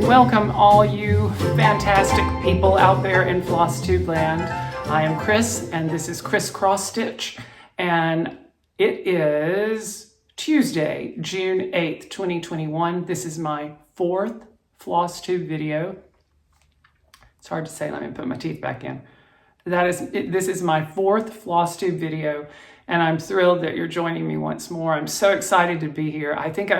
Welcome all you fantastic people out there in Flosstube land. I am Chris and this is XrossStitch, and it is Tuesday, June 8th, 2021. This is my fourth Flosstube video. It's hard to say, let me put my teeth back in. This is my fourth Flosstube video, and I'm thrilled that you're joining me once more. I'm so excited to be here. I think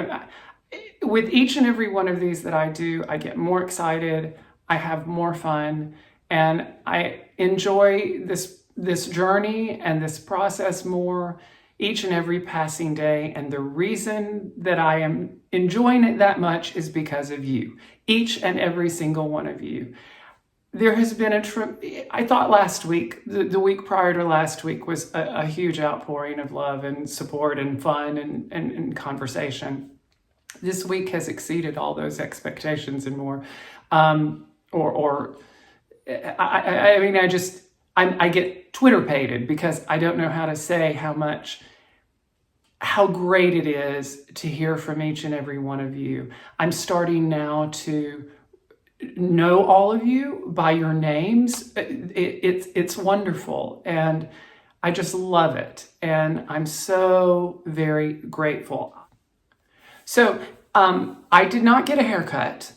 with each and every one of these that I do, I get more excited, I have more fun, and I enjoy this journey and this process more each and every passing day. And the reason that I am enjoying it that much is because of you, each and every single one of you. There has been I thought last week, the week prior to last week, was a huge outpouring of love and support and fun and conversation. This week has exceeded all those expectations and more. I get Twitter-pated because I don't know how to say how great it is to hear from each and every one of you. I'm starting now to know all of you by your names. It's wonderful, and I just love it, and I'm so very grateful. So I did not get a haircut,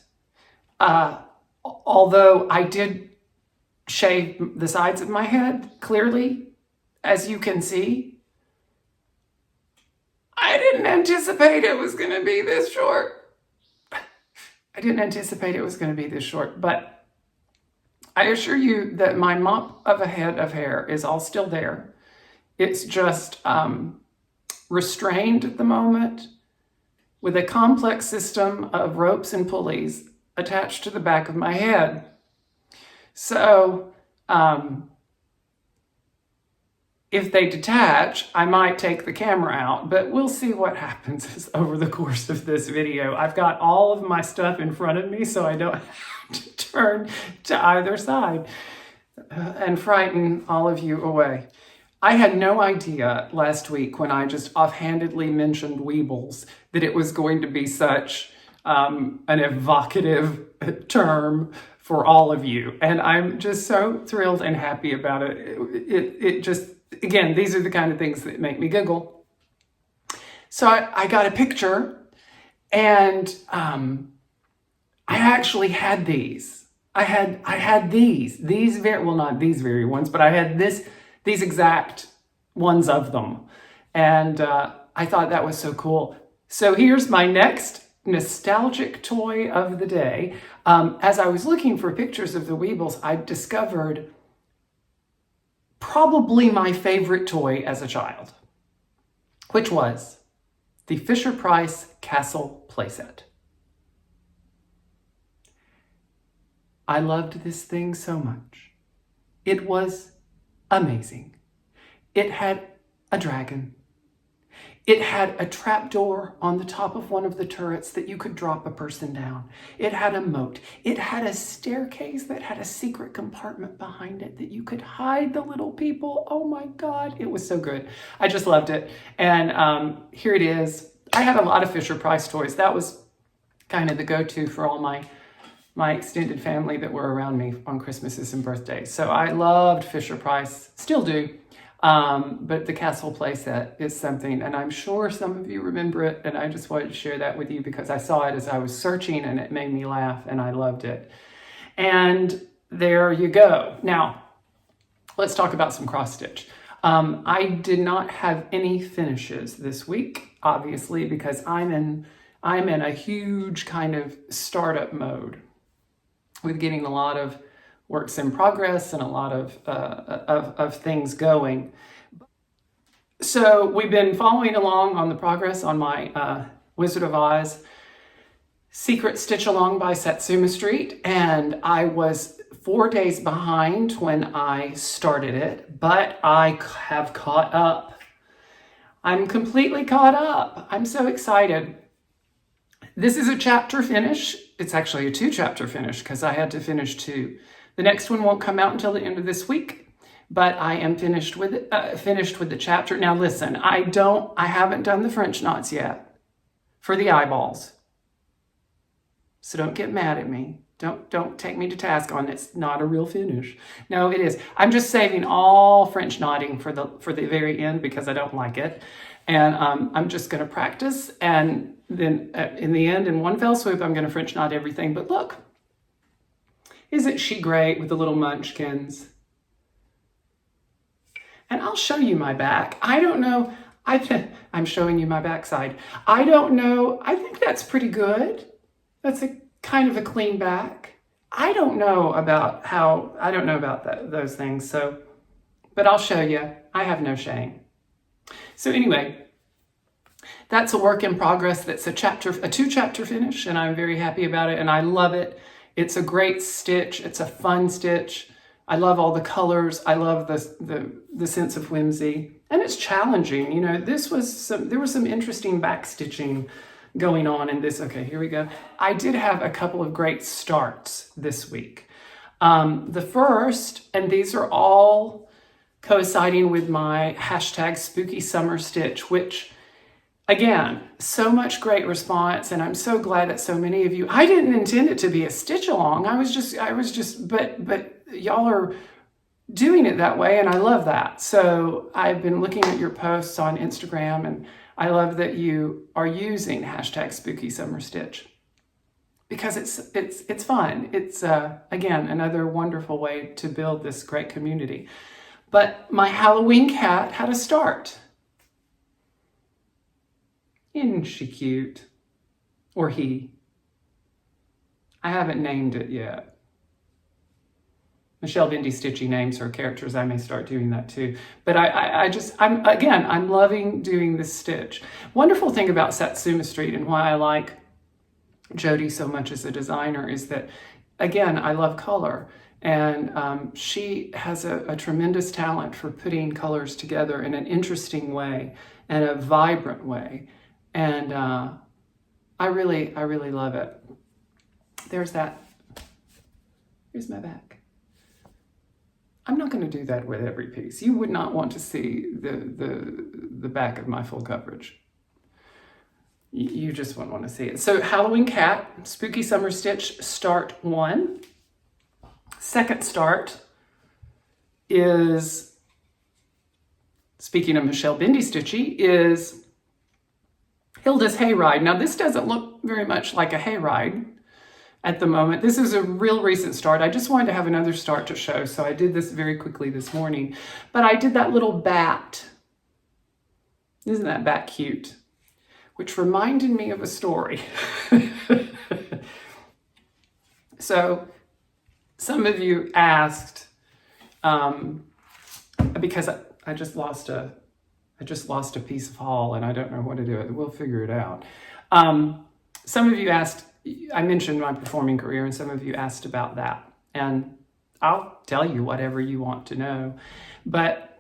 although I did shave the sides of my head, clearly, as you can see. I didn't anticipate it was going to be this short. But I assure you that my mop of a head of hair is all still there. It's just restrained at the moment with a complex system of ropes and pulleys attached to the back of my head. So if they detach, I might take the camera out, but we'll see what happens over the course of this video. I've got all of my stuff in front of me, so I don't have to turn to either side and frighten all of you away. I had no idea last week when I just offhandedly mentioned Weebles that it was going to be such an evocative term for all of you. And I'm just so thrilled and happy about it. It just, again, these are the kind of things that make me giggle. So I got a picture, and I actually had these. I had these very, well, not these very ones, but I had these exact ones of them. And I thought that was so cool. So here's my next nostalgic toy of the day. As I was looking for pictures of the Weebles, I discovered probably my favorite toy as a child, which was the Fisher-Price Castle playset. I loved this thing so much. It was amazing. It had a dragon. It had a trapdoor on the top of one of the turrets that you could drop a person down. It had a moat. It had a staircase that had a secret compartment behind it that you could hide the little people. Oh my God, it was so good. I just loved it. And here it is. I had a lot of Fisher-Price toys. That was kind of the go-to for all my extended family that were around me on Christmases and birthdays. So I loved Fisher-Price, still do. But the castle playset is something, and I'm sure some of you remember it, and I just wanted to share that with you because I saw it as I was searching and it made me laugh and I loved it. And there you go. Now, let's talk about some cross stitch. I did not have any finishes this week, obviously, because I'm in a huge kind of startup mode with getting a lot of works in progress and a lot of things going. So we've been following along on the progress on my Wizard of Oz Secret Stitch Along by Satsuma Street, and I was 4 days behind when I started it, but I have caught up. I'm completely caught up. I'm so excited. This is a chapter finish. It's actually a 2-chapter finish because I had to finish 2. The next one won't come out until the end of this week, but I am finished with the chapter. Now listen, I haven't done the French knots yet for the eyeballs. So don't get mad at me. Don't take me to task on it's not a real finish. No, it is. I'm just saving all French knotting for the very end because I don't like it. And I'm just going to practice. And then in the end, in one fell swoop, I'm going to French knot everything. But look, isn't she great with the little munchkins? And I'll show you my back. I don't know. I'm showing you my backside. I don't know. I think that's pretty good. That's a kind of a clean back. I don't know about those things. So, but I'll show you. I have no shame. So anyway, that's a work in progress. That's a 2-chapter finish, and I'm very happy about it, and I love it. It's a great stitch. It's a fun stitch. I love all the colors. I love the sense of whimsy, and it's challenging. You know, there was some interesting back stitching going on in this. Okay, here we go. I did have a couple of great starts this week. The first, and these are all coinciding with my hashtag #SpookySummerStitch, which, again, so much great response, and I'm so glad that so many of you. I didn't intend it to be a stitch along. I was just, but y'all are doing it that way, and I love that. So I've been looking at your posts on Instagram, and I love that you are using hashtag #SpookySummerStitch because it's fun. It's again another wonderful way to build this great community. But my Halloween cat had a start. Isn't she cute? Or he? I haven't named it yet. Michelle Bendy Stitchy names her characters. I may start doing that too. But I'm loving doing this stitch. Wonderful thing about Satsuma Street and why I like Jody so much as a designer is that, again, I love color. And she has a tremendous talent for putting colors together in an interesting way and a vibrant way. And I really love it. There's that. Here's my back. I'm not going to do that with every piece. You would not want to see the back of my full coverage. You just wouldn't want to see it. So Halloween cat, Spooky Summer Stitch, start 1. Second start is, speaking of Michelle Bendy Stitchy, is HILDE'S Hayride. Now this doesn't look very much like a hayride at the moment. This is a real recent start. I just wanted to have another start to show, so I did this very quickly this morning. But I did that little bat. Isn't that bat cute? Which reminded me of a story. So some of you asked, because I just lost a piece of haul and I don't know what to do. We'll figure it out. Some of you asked, I mentioned my performing career, and some of you asked about that. And I'll tell you whatever you want to know. But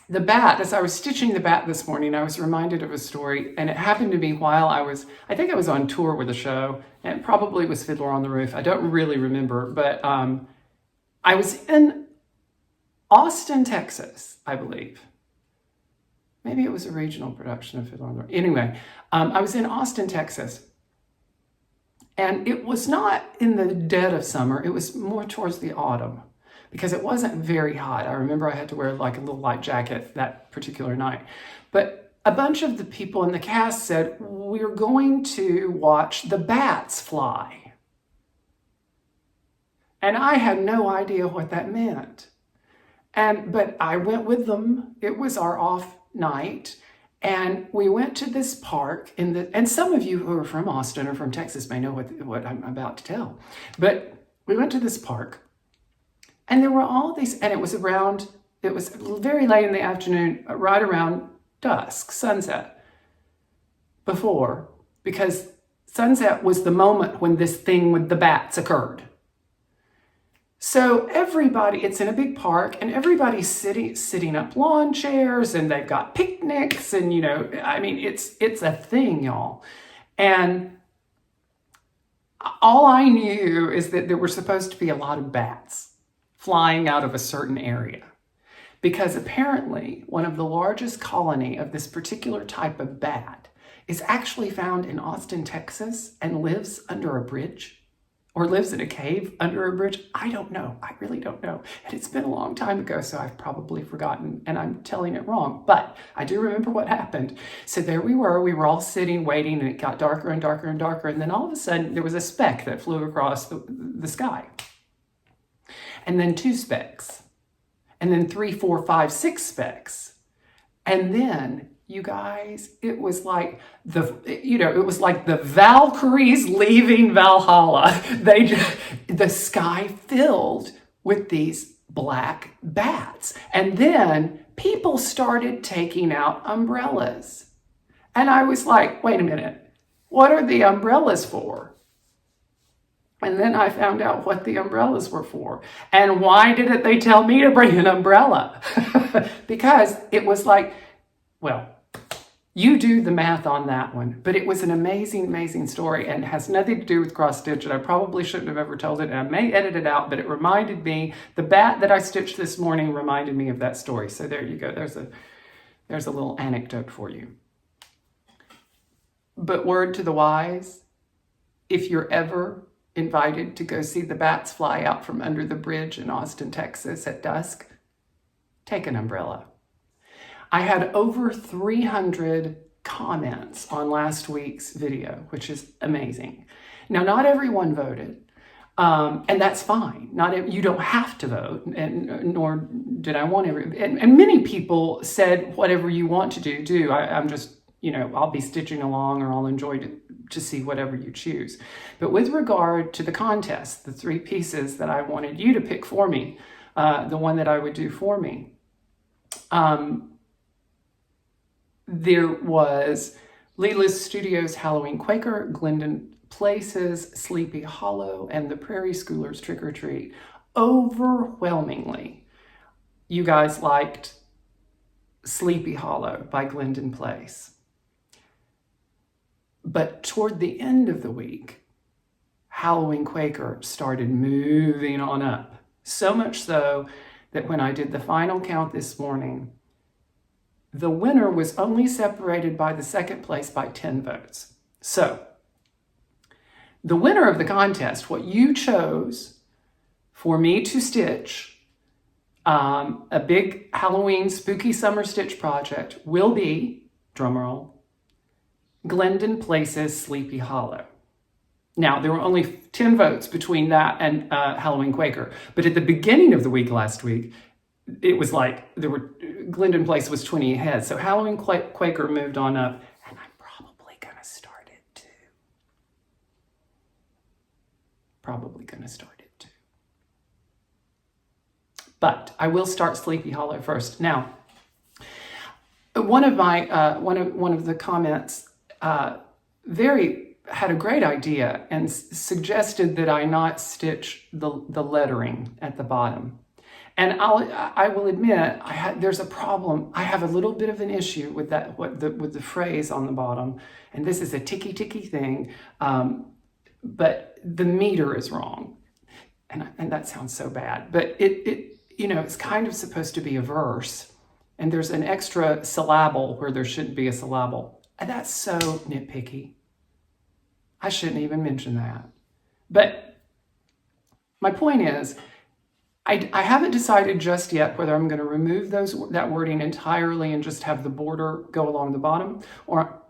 the bat, as I was stitching the bat this morning, I was reminded of a story, and it happened to me while I think I was on tour with a show, and it probably was Fiddler on the Roof. I don't really remember, but I was in Austin, Texas, I believe. Maybe it was a regional production of Fiddler on the Roof. Anyway, I was in Austin, Texas. And it was not in the dead of summer. It was more towards the autumn because it wasn't very hot. I remember I had to wear like a little light jacket that particular night. But a bunch of the people in the cast said, we're going to watch the bats fly. And I had no idea what that meant. But I went with them. It was our off night. And we went to this park and some of you who are from Austin or from Texas may know what I'm about to tell. But we went to this park and there were all these, and it was very late in the afternoon, right around dusk, sunset, because sunset was the moment when this thing with the bats occurred. So it's in a big park and everybody's sitting up lawn chairs and they've got picnics and, it's a thing, y'all. And all I knew is that there were supposed to be a lot of bats flying out of a certain area because apparently one of the largest colony of this particular type of bat is actually found in Austin, Texas, and lives under a bridge, or lives in a cave under a bridge. I don't know. I really don't know. And it's been a long time ago, so I've probably forgotten, and I'm telling it wrong. But I do remember what happened. So there we were all sitting, waiting, and it got darker and darker and darker. And then all of a sudden, there was a speck that flew across the sky. And then 2 specks. And then 3, 4, 5, 6 specks. And then, you guys, it was like it was like the Valkyries leaving Valhalla. The sky filled with these black bats. And then people started taking out umbrellas. And I was like, wait a minute, what are the umbrellas for? And then I found out what the umbrellas were for. And why didn't they tell me to bring an umbrella? Because it was like, well, you do the math on that one. But it was an amazing, amazing story, and has nothing to do with cross-stitch, and I probably shouldn't have ever told it, and I may edit it out, but it reminded me, the bat that I stitched this morning reminded me of that story. So there you go. There's a little anecdote for you. But word to the wise, if you're ever invited to go see the bats fly out from under the bridge in Austin, Texas at dusk, take an umbrella. I had over 300 comments on last week's video, which is amazing. Now, not everyone voted, and that's fine. You don't have to vote, and nor did I want and many people said, whatever you want to do. I'm just, I'll be stitching along, or I'll enjoy to see whatever you choose. But with regard to the contest, the 3 pieces that I wanted you to pick for me, the one that I would do for me, there was Leela's Studios Halloween Quaker, Glendon Place's Sleepy Hollow, and the Prairie Schoolers Trick or Treat. Overwhelmingly, you guys liked Sleepy Hollow by Glendon Place. But toward the end of the week, Halloween Quaker started moving on up. So much so that when I did the final count this morning, the winner was only separated by the second place by 10 votes. So, the winner of the contest, what you chose for me to stitch, a big Halloween spooky summer stitch project, will be, drumroll, Glendon Place's Sleepy Hollow. Now, there were only 10 votes between that and Halloween Quaker, but at the beginning of the week last week, it was like Glendon Place was 20 ahead. So Halloween Quaker moved on up, and I'm probably going to start it too. But I will start Sleepy Hollow first. Now, one of the comments had a great idea and suggested that I not stitch the lettering at the bottom. And I will admit, there's a problem. I have a little bit of an issue with that, with the phrase on the bottom. And this is a ticky thing, but the meter is wrong. And that sounds so bad. But it's kind of supposed to be a verse. And there's an extra syllable where there shouldn't be a syllable. And that's so nitpicky. I shouldn't even mention that. But my point is, I haven't decided just yet whether I'm going to remove that wording entirely and just have the border go along the bottom, or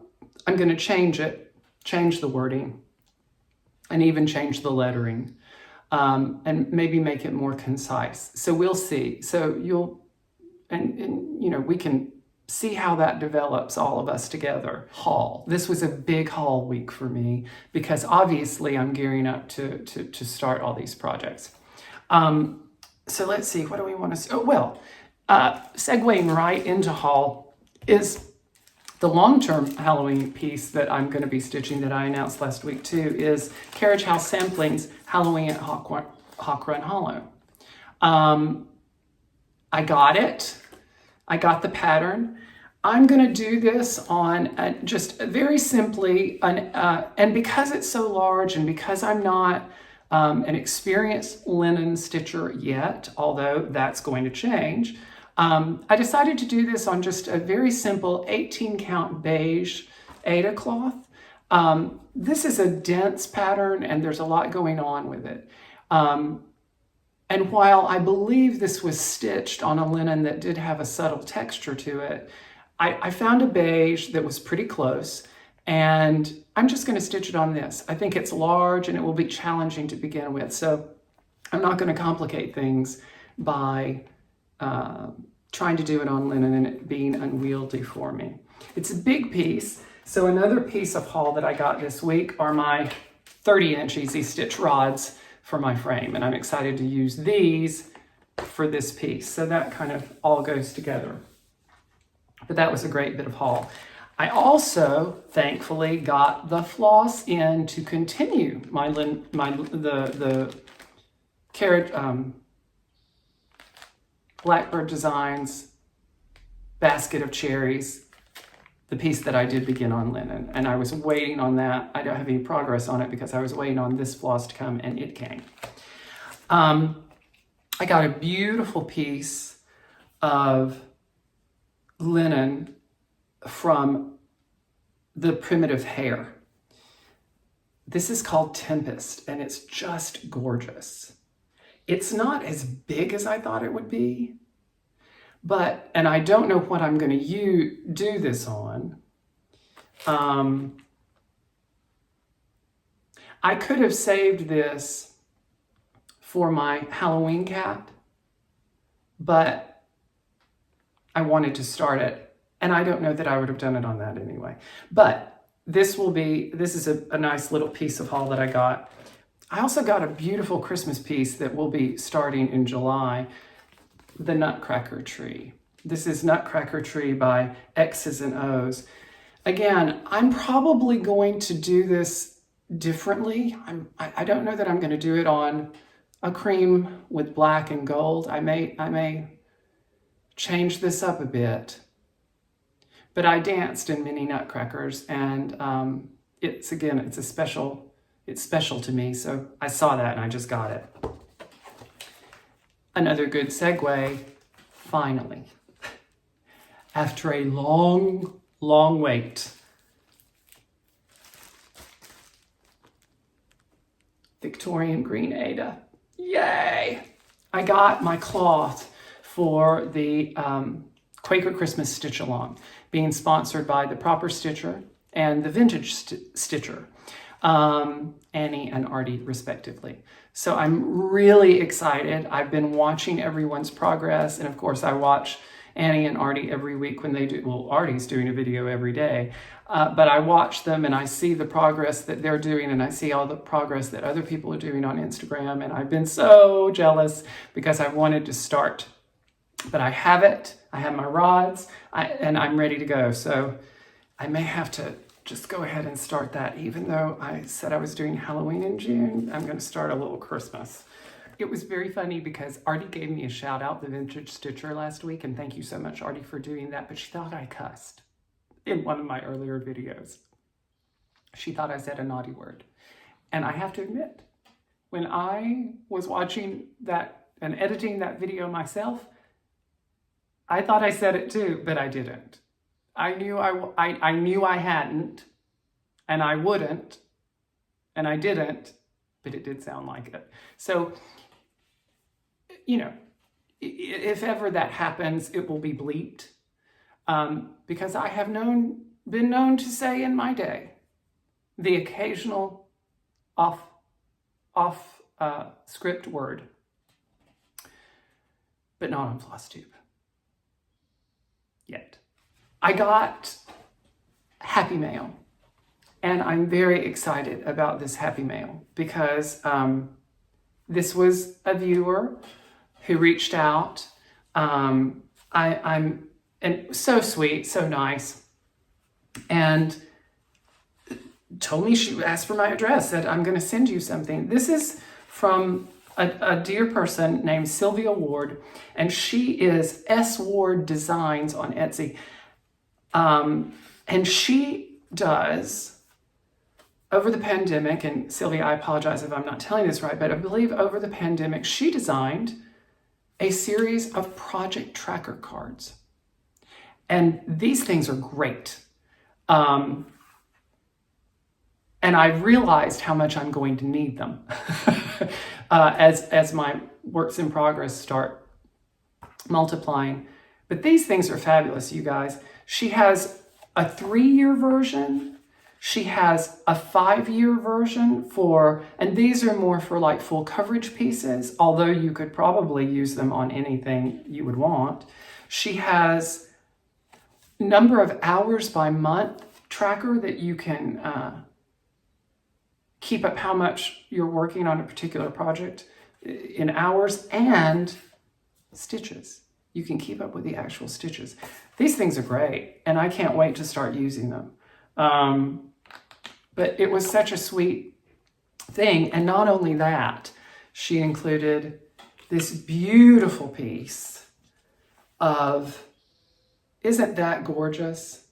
I'm going to change the wording, and even change the lettering, and maybe make it more concise. So we'll see. So we can see how that develops, all of us together. Haul. This was a big haul week for me because obviously I'm gearing up to start all these projects. So let's see, what do we want to, segueing right into haul is the long-term Halloween piece that I'm going to be stitching that I announced last week too, is Carriage House Samplings Halloween at Hawk Run Hollow. I got it. I got the pattern. I'm going to do this on just very simply, and because it's so large and because I'm not an experienced linen stitcher yet, although that's going to change, I decided to do this on just a very simple 18 count beige Aida cloth. This is a dense pattern and there's a lot going on with it. And while I believe this was stitched on a linen that did have a subtle texture to it, I found a beige that was pretty close, and I'm just going to stitch it on this. I think it's large and it will be challenging to begin with, so I'm not going to complicate things by trying to do it on linen and it being unwieldy for me. It's a big piece, so another piece of haul that I got this week are my 30-inch Easy Stitch rods for my frame, and I'm excited to use these for this piece. So that kind of all goes together. But that was a great bit of haul. I also, thankfully, got the floss in to continue the Blackbird Designs basket of cherries, the piece that I did begin on linen. And I was waiting on that. I don't have any progress on it because I was waiting on this floss to come, and it came. I got a beautiful piece of linen from the Primitive Hare. This is called Tempest, and it's just gorgeous. It's not as big as I thought it would be, and I don't know what I'm going to do this on. I could have saved this for my Halloween cat, but I wanted to start it, and I don't know that I would have done it on that anyway. But this is a nice little piece of haul that I got. I also got a beautiful Christmas piece that will be starting in July, the Nutcracker Tree. This is Nutcracker Tree by X's and O's. Again, I'm probably going to do this differently. I don't know that I'm going to do it on a cream with black and gold. I may change this up a bit. But I danced in mini nutcrackers, and it's special to me, so I saw that and I just got it. Another good segue, finally, after a long, long wait, Victorian green Aida. Yay! I got my cloth for the Quaker Christmas Stitch Along, being sponsored by the Proper Stitcher and the Vintage Stitcher, Annie and Artie respectively. So I'm really excited. I've been watching everyone's progress, and of course I watch Annie and Artie every week when they do, well, Artie's doing a video every day, but I watch them and I see the progress that they're doing, and I see all the progress that other people are doing on Instagram, and I've been so jealous because I wanted to start. But I have it, I have my rods, and I'm ready to go. So I may have to just go ahead and start that. Even though I said I was doing Halloween in June, I'm going to start a little Christmas. It was very funny because Artie gave me a shout out, the Vintage Stitcher, last week, and thank you so much, Artie, for doing that, but she thought I cussed in one of my earlier videos. She thought I said a naughty word. And I have to admit, when I was watching that and editing that video myself, I thought I said it too, but I didn't. I knew I hadn't, and I wouldn't, and I didn't, but it did sound like it. So, you know, if ever that happens, it will be bleeped, because I have been known to say in my day the occasional off script word, but not on Flosstube. Yet. I got Happy Mail, and I'm very excited about this Happy Mail because this was a viewer who reached out. I'm so sweet, so nice, and told me, she asked for my address, said, I'm going to send you something. This is from a dear person named Sylvia Ward, and she is SWARDDESIGNS on Etsy. And she does, over the pandemic, and Sylvia, I apologize if I'm not telling this right, but I believe over the pandemic, she designed a series of project tracker cards. And these things are great. And I realized how much I'm going to need them as my works in progress start multiplying. But these things are fabulous, you guys. She has a 3-year version. She has a 5-year version and these are more for like full coverage pieces, although you could probably use them on anything you would want. She has number of hours by month tracker that you can keep up how much you're working on a particular project in hours, and stitches. You can keep up with the actual stitches. These things are great, and I can't wait to start using them. But it was such a sweet thing, and not only that, she included this beautiful piece of, isn't that gorgeous?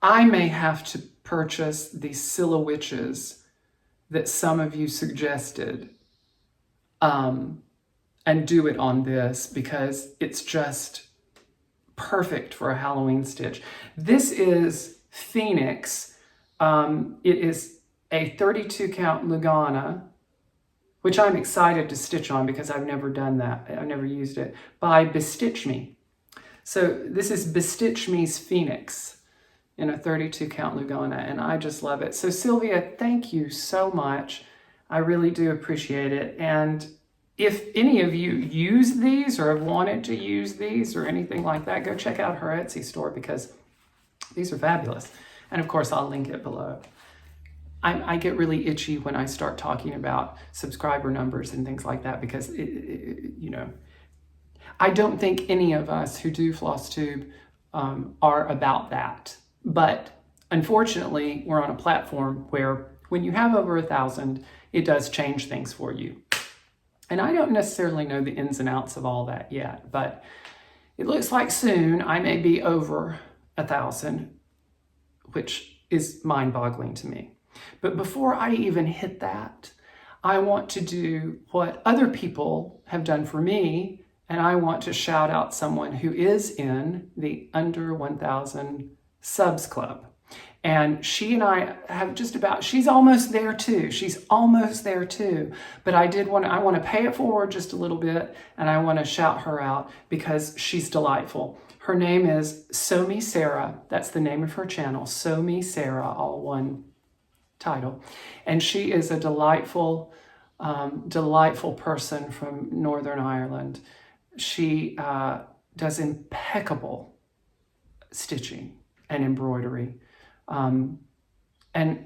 I may have to purchase these silhouettes that some of you suggested and do it on this, because it's just perfect for a Halloween stitch. This is Phoenix. It is a 32 count Lugana, which I'm excited to stitch on because I've never done that. I've never used it, by BeStitchMe. So this is BeStitchMe's Phoenix in a 32 count Lugana, and I just love it. So Sylvia, thank you so much. I really do appreciate it. And if any of you use these or have wanted to use these or anything like that, go check out her Etsy store because these are fabulous. And of course, I'll link it below. I get really itchy when I start talking about subscriber numbers and things like that because, you know, I don't think any of us who do Flosstube are about that. But unfortunately, we're on a platform where when you have over 1,000, it does change things for you. And I don't necessarily know the ins and outs of all that yet, but it looks like soon I may be over 1,000, which is mind-boggling to me. But before I even hit that, I want to do what other people have done for me, and I want to shout out someone who is in the under 1,000 subs club. And she and I have just about, she's almost there too. She's almost there too. But I want to pay it forward just a little bit, and I want to shout her out because she's delightful. Her name is SewMeSara. That's the name of her channel, SewMeSara, all one title. And she is a delightful, delightful person from Northern Ireland. She does impeccable stitching and embroidery, and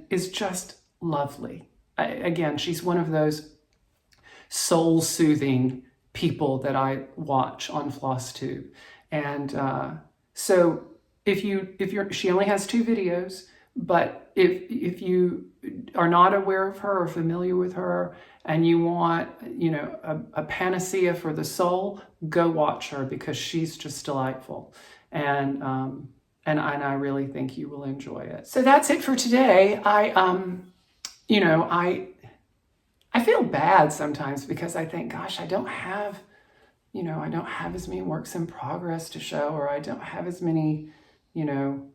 is just lovely. Again, she's one of those soul-soothing people that I watch on Flosstube. And so she only has 2 videos, but if you are not aware of her or familiar with her and you want, you know, a panacea for the soul, go watch her because she's just delightful. And I really think you will enjoy it. So that's it for today. You know, I feel bad sometimes because I think, gosh, I don't have as many works in progress to show, or I don't have as many, you know,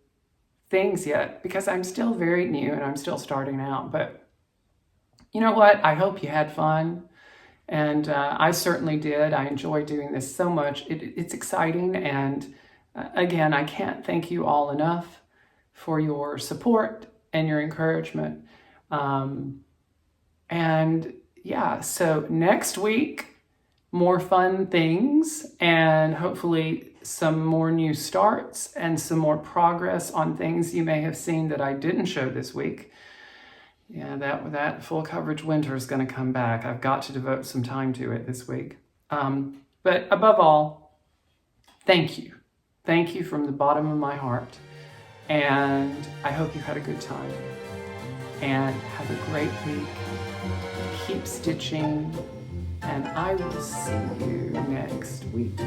things yet because I'm still very new and I'm still starting out. But you know what? I hope you had fun. And I certainly did. I enjoy doing this so much. It's exciting. And again, I can't thank you all enough for your support and your encouragement. And yeah, so next week, more fun things and hopefully some more new starts and some more progress on things you may have seen that I didn't show this week. Yeah, that full coverage winter is going to come back. I've got to devote some time to it this week. But above all, thank you. Thank you from the bottom of my heart. And I hope you had a good time. And have a great week. Keep stitching. And I will see you next week.